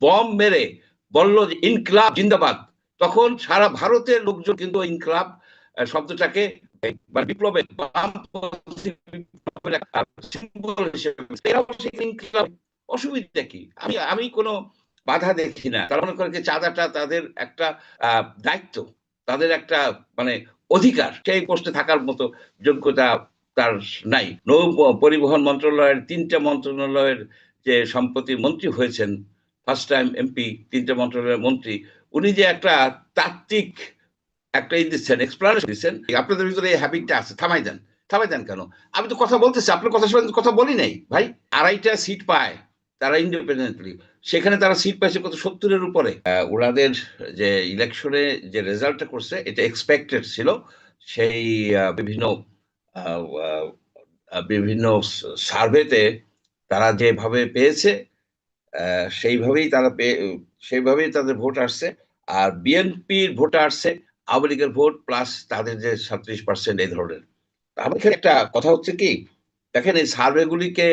Bomb মেরে বলল যে ইনকলাব জিন্দাবাদ, তখন সারা ভারতের লোকজন কিন্তু ইনকলাব শব্দটাকে বিপ্লবের অসুবিধা কি? আমি আমি কোনো বাধা দেখি না। তারা মনে করে যে চাঁদাটা তাদের একটা দায়িত্ব, তাদের একটা মানে অধিকার, সেই পোস্টে থাকার মতো যোগ্যতা তার নাই। নৌ পরিবহন মন্ত্রণালয়ের 3টা মন্ত্রণালয়ের যে সম্প্রতি মন্ত্রী হয়েছেন, ফার্স্ট টাইম এমপি, 3টা মন্ত্রণালয়ের মন্ত্রী, উনি যে একটা তাত্ত্বিক একটা দিচ্ছেন, এক্সপ্লানেশন দিচ্ছেন, আপনাদের ভিতরে এই হ্যাবিটটা আছে, থামাই দেন। থামাই দেন কেন? আমি তো কথা বলতেছি, আপনার কথা শুনে কথা বলি নাই ভাই। 2.5টা সিট পায় তারা ইন্ডিপেন্ডেন্টলি, সেখানে তারা সিট পাইছে কত, 70-এর উপরে। ওনাদের যে ইলেকশনে যে রেজাল্টটা করছে এটা এক্সপেক্টেড ছিল। সেই বিভিন্ন বিভিন্ন সার্ভেতে তারা যেভাবে পেয়েছে সেইভাবেই তারা সেইভাবেই তাদের ভোট আসছে। আর বিএনপির ভোট আসছে আওয়ামী লীগের ভোট প্লাস তাদের যে 37% এই ধরনের। আমার এখানে একটা কথা হচ্ছে কি, দেখেন এই সার্ভে গুলিকে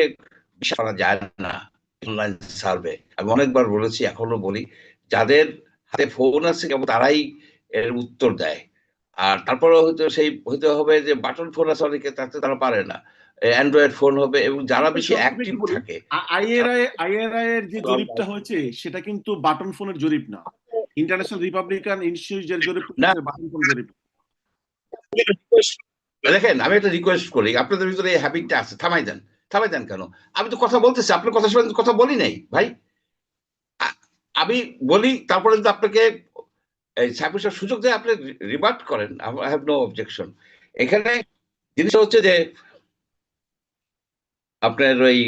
বিশ্বাস করা যায় না। অনলাইন সার্ভে আমি অনেকবার বলেছি, এখনো বলি, যাদের হাতে ফোন আছে কেবল তারাই এর উত্তর দেয়। আর তারপরে হয়তো সেই হইতে হবে যে বাটন ফোন আছে অনেকে, তাতে তারা পারে না। অ্যান্ড্রয়েড ফোন হবে, এবং যারা বেশি অ্যাক্টিভ থাকে। আইএরআই এর যে জরিপটা হয়েছে সেটা কিন্তু বাটন ফোনের জরিপ না, ইন্টারন্যাশনাল রিপাবলিকান ইনস্টিটিউটের জরিপ না, বাটন ফোন জরিপ। দেখেন আমি একটা রিকোয়েস্ট করি, আপনাদের ভিতরে এই হ্যাবিটটা আছে, থামাই দেন। থামাই দেন কেন? আমি তো কথা বলতেছি, আপনার কথা শুনে কথা বলি নাই ভাই। আমি বলি, তারপরে কিন্তু আপনাকে এই সাইপ্রাসের সুযোগ দেয়, আপনি রিবার্ট করেন, আই হ্যাভ নো অবজেকশন। এখানে জিনিসটা হচ্ছে যে আপনার ওই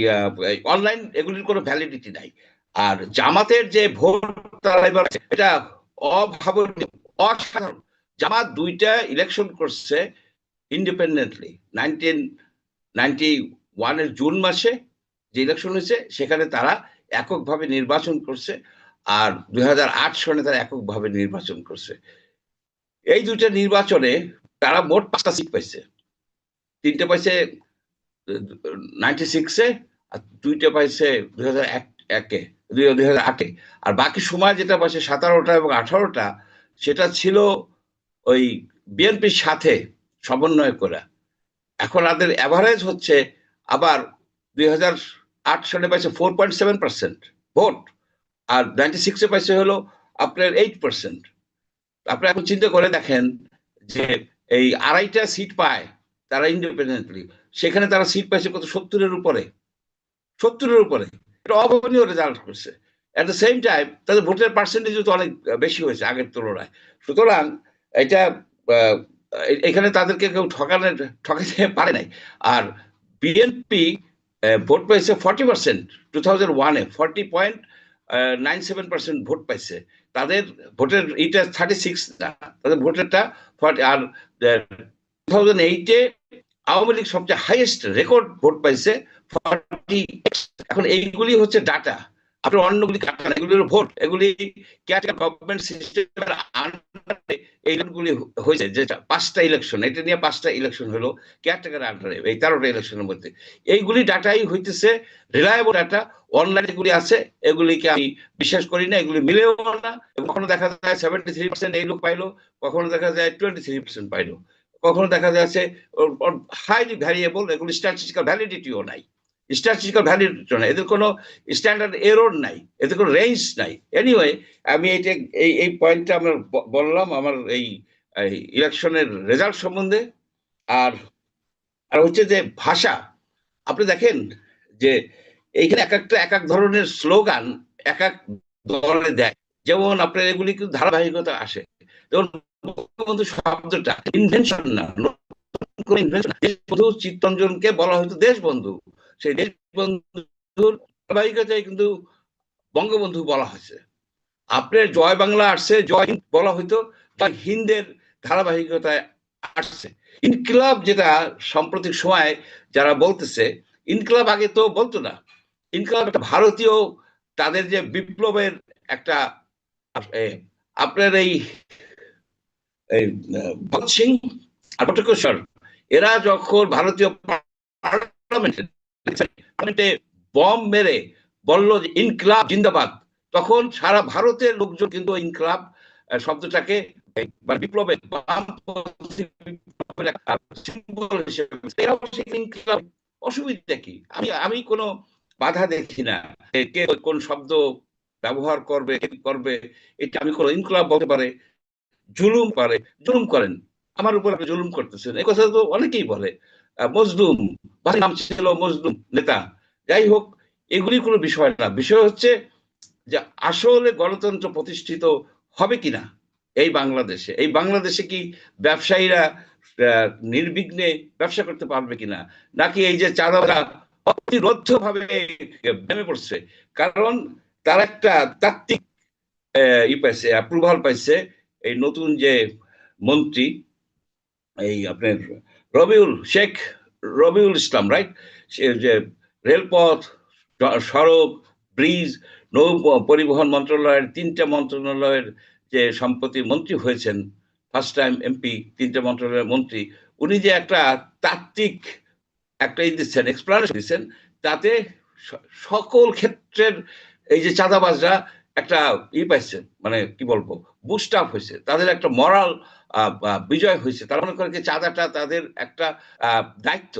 অনলাইন এগুলির কোনো ভ্যালিডিটি নাই। আর জামাতের যে ভোট তারা এবার, এটা অভাবনীয়, অসাধারণ। জামাত 2টা ইলেকশন করছে ইন্ডিপেন্ডেন্টলি। 1991-এর জুন মাসে যে ইলেকশন হয়েছে সেখানে তারা এককভাবে নির্বাচন করছে, আর 2008 সনে তারা এককভাবে নির্বাচন করছে। এই 2টা নির্বাচনে তারা মোট 5টা সিট পাইছে। 3টে পাইছে 96-এ, আর 2টা পাইছে 2008-এ। আর বাকি সময় যেটা পাইছে 17টা এবং 18টা, সেটা ছিল ওই বিএনপির সাথে সমন্বয় করা। এখন তাদের অ্যাভারেজ হচ্ছে আবার 2008 সালে পাইছে 4.7% ভোট, আর 96-এ পাইছে হলো আপনার 8%। আপনি এখন চিন্তা করে দেখেন যে এই 2.5টা সিট পায় তারা ইন্ডিপেন্ডেন্টলি, সেখানে তারা সিট পাইছে কত, 70-এর উপরে। 70-এর উপরে, এটা অভাবনীয় রেজাল্ট করছে। এট দ্য সেম টাইম তাদের ভোটের পার্সেন্টেজ তো অনেক বেশি হয়েছে আগের তুলনায়। সুতরাং এটা এখানে তাদেরকে কেউ ঠকাতে পারে নাই। আর বিএনপি ভোট পাইছে 40%, 2001-এ 40.97% ভোট পাইছে। তাদের ভোটের এইটা 36 না, তাদের ভোটেরটা 40। আর 2008-এ আওয়ামী লীগ সবচেয়ে হাইয়েস্ট রেকর্ড ভোট পাইছে 40। এখন এইগুলি হচ্ছে ডাটা, আপনার অন্যগুলি কাটা না, এগুলি ভোট, এগুলি গভর্নমেন্ট সিস্টেমের আন্ডারে এইগুলি হয়েছে। যেটা 5টা ইলেকশন, এটা নিয়ে 5টা ইলেকশন হলো কেয়ারটেকার আন্ডারে, এই 13টা ইলেকশনের মধ্যে। এইগুলি ডাটাই হইতেছে রিলায়েবল ডাটা। অনলাইন যেগুলি আছে এগুলিকে আমি বিশ্বাস করি না, এগুলি মিলেও না। কখনো দেখা যায় 73% এই লোক পাইলো, কখনো দেখা যায় 23% পাইলো, কখনো দেখা যাচ্ছে হাইলি ভ্যারিয়েবল, এগুলি স্ট্যাটিস্টিক্যাল ভ্যালিডিটিও নাই। স্ট্যাটিস্টিক্যাল ভ্যালিডিটি নাই, এদের কোনো স্ট্যান্ডার্ড এরর নাই, এদের কোনো রেঞ্জ নাই। এনিওয়ে, আমি এইটা এই পয়েন্টটা আমরা বললাম আমার এই ইলেকশনের রেজাল্ট সম্বন্ধে। আর আর হচ্ছে যে ভাষা, আপনি দেখেন যে এইখানে এক এক ধরনের স্লোগান এক এক দলে দেয়। যেমন আপনার এগুলি কিন্তু ধারাবাহিকতা আসে। যেমন বঙ্গবন্ধু শব্দটা ইনভেনশন না, চিত্তরঞ্জনকে বলা হয়তো দেশবন্ধু, সেই দেশবন্ধুর ধারাবাহিকতায় কিন্তু বঙ্গবন্ধু বলা হয়েছে। আপনার জয় বাংলা আসছে, জয় হিন্দ বলা হয়তো জয় হিন্দের ধারাবাহিকতায় আসছে। ইনকিলাব যেটা সাম্প্রতিক সময় যারা বলতেছে, ইনকিলাব আগে তো বলতো না। ইনকিলাব একটা ভারতীয়, তাদের যে বিপ্লবের একটা আপনার এই ভগৎ সিং আর বটকেশ্বর, এরা যখন ভারতীয় পার্লামেন্টে বম মেরে বলল যে ইনকিলাব জিন্দাবাদ, তখন সারা ভারতের লোকজন কিন্তু ইনকলাব শব্দটাকে বিপ্লবের অসুবিধা কি? আমি কোনো বাধা দেখি না। কে কোন শব্দ ব্যবহার করবে করবে, এটা আমি কোনো ইনকলাব বলতে পারে, জুলুম করেন আমার উপর, আপনি জুলুম করতেছেন, এই কথা তো অনেকেই বলে। মজলুম, নাম ছিল মজলুম নেতা। যাই হোক, এগুলি কোনো বিষয় না। বিষয় হচ্ছে যে আসলে গণতন্ত্র প্রতিষ্ঠিত হবে কিনা এই বাংলাদেশে কি ব্যবসায়ীরা নির্বিঘ্নে ব্যবসা করতে পারবে কিনা, নাকি এই যে চাঁদারা অতিরোধ্য ভাবে নেমে পড়ছে। কারণ তার একটা তাত্ত্বিক পাইছে, অ্যাপ্রুভাল পাইছে এই নতুন যে মন্ত্রী, এই আপনার শেখ রবিউল ইসলাম, রাইট? সে যে রেলপথ, সড়ক, ব্রিজ, নৌ পরিবহন মন্ত্রণালয়ের 3টা মন্ত্রণালয়ের যে সম্প্রতি মন্ত্রী হয়েছেন, ফার্স্ট টাইম এমপি, 3টা মন্ত্রণালয়ের মন্ত্রী, উনি যে একটা তাত্ত্বিক একটা দিচ্ছেন, এক্সপ্লানেশন দিচ্ছেন, তাতে সকল ক্ষেত্রের এই যে চাঁদাবাজরা একটা পাইছে, মানে কি বলবো, বুস্ট আপ হয়েছে, তাদের একটা মরাল বিজয় হয়েছে। তারা মনে করে যে চাঁদাটা তাদের একটা দায়িত্ব,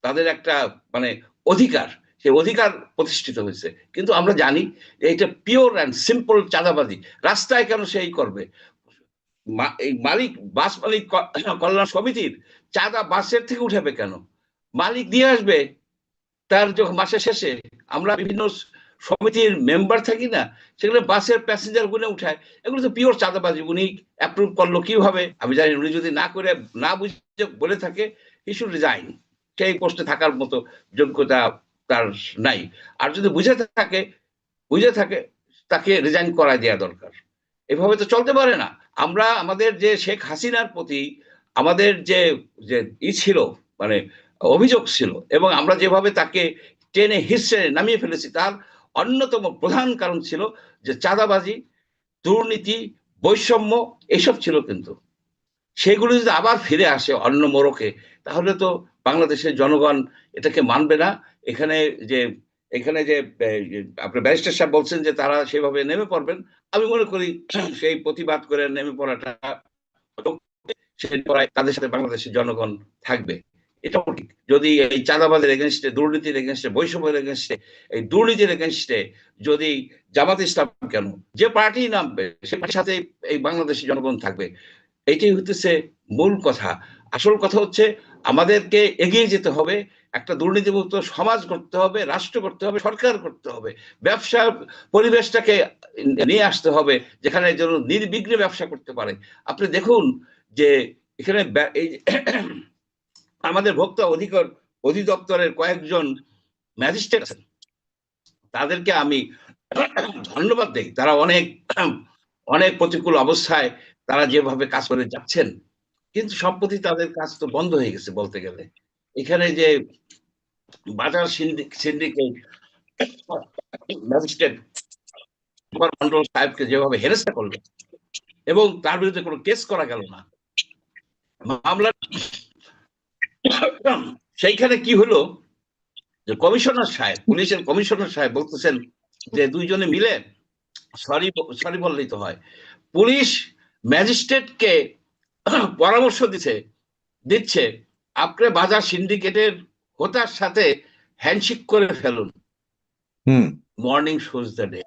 তাদের একটা মানে অধিকার, সেই অধিকার প্রতিষ্ঠিত হয়েছে। কিন্তু আমরা জানি এটা পিওর অ্যান্ড সিম্পল চাঁদাবাজি। রাস্তায় কেন সেই করবে? মালিক, বাস মালিক কল্যাণ সমিতির চাঁদা বাসের থেকে উঠাবে কেন? মালিক দিয়ে আসবে তার যখন মাসের শেষে। আমরা বিভিন্ন সমিতির মেম্বার থাকি না, সেগুলো বাসের প্যাসেঞ্জার গুনে উঠায়। এগুলো তো পিওর চাঁদাবাজি। উনি অ্যাপ্রুভ করলো কিভাবে আমি জানি। উনি যদি না করে, না বুঝে বলে থাকে, হি শুড রিজাইন। সেই পোস্টে থাকার মতো যোগ্যতা তার নাই। আর যদি বুঝে থাকে তাকে রিজাইন করা দেওয়া দরকার। এভাবে তো চলতে পারে না। আমরা আমাদের যে শেখ হাসিনার প্রতি আমাদের যে ছিল, মানে অভিযোগ ছিল, এবং আমরা যেভাবে তাকে টেনে হিসেবে নামিয়ে ফেলেছি, তার অন্যতম প্রধান কারণ ছিল যে চাঁদাবাজি, দুর্নীতি, বৈষম্য, এসব ছিল। কিন্তু সেগুলো যদি আবার ফিরে আসে অন্য মোড়কে, তাহলে তো বাংলাদেশের জনগণ এটাকে মানবে না। এখানে যে আপনার ব্যারিস্টার সাহেব বলছেন যে তারা সেভাবে নেমে পড়বেন, আমি মনে করি সেই প্রতিবাদ করে নেমে পড়াটা, তাদের সাথে বাংলাদেশের জনগণ থাকবে। এটাও ঠিক। যদি এই চাঁদাবাজের এগেনস্টে, দুর্নীতির এগেনস্টে, বৈষম্যের এগেনস্টে, এই দুর্নীতির এগেনস্টে যদি জামাত ইসলাম কেন, যে পার্টি নামবে সে পার্টির সাথে এই বাংলাদেশের জনগণ থাকবে। এইটাই হতেছে মূল কথা। আসল কথা হচ্ছে আমাদেরকে এগিয়ে যেতে হবে, একটা দুর্নীতিমুক্ত সমাজ করতে হবে, রাষ্ট্র করতে হবে, সরকার করতে হবে, ব্যবসা পরিবেশটাকে নিয়ে আসতে হবে যেখানে যেন নির্বিঘ্নে ব্যবসা করতে পারে। আপনি দেখুন যে এখানে এই আমাদের ভোক্তা অধিদপ্তরের কয়েকজন ম্যাজিস্ট্রেট আছেন, তাদেরকে আমি ধন্যবাদ দেই। তারা অনেক প্রতিকূল অবস্থায় তারা যেভাবে কাজ করে যাচ্ছেন, কিন্তু সম্প্রতি তাদের কাজ তো বন্ধ হয়ে গেছে বলতে গেলে। এখানে যে বাজার সিন্ডিকেট ম্যাজিস্ট্রেট মন্ডল সাহেবকে যেভাবে হেরেস্টা করলো এবং তার বিরুদ্ধে কোনো কেস করা গেল না, মামলা, সেইখানে কি হলো যে কমিশনার সাহেব, পুলিশের কমিশনার সাহেব বলতেছেন যে দুইজনে মিলে সরি বললেই তো হয়। পুলিশ ম্যাজিস্ট্রেটকে পরামর্শ দিচ্ছে আপনি বাজার সিন্ডিকেটের হোতার সাথে হ্যান্ডশেক করে ফেলুন, মর্নিং শোজ দ্য ডে।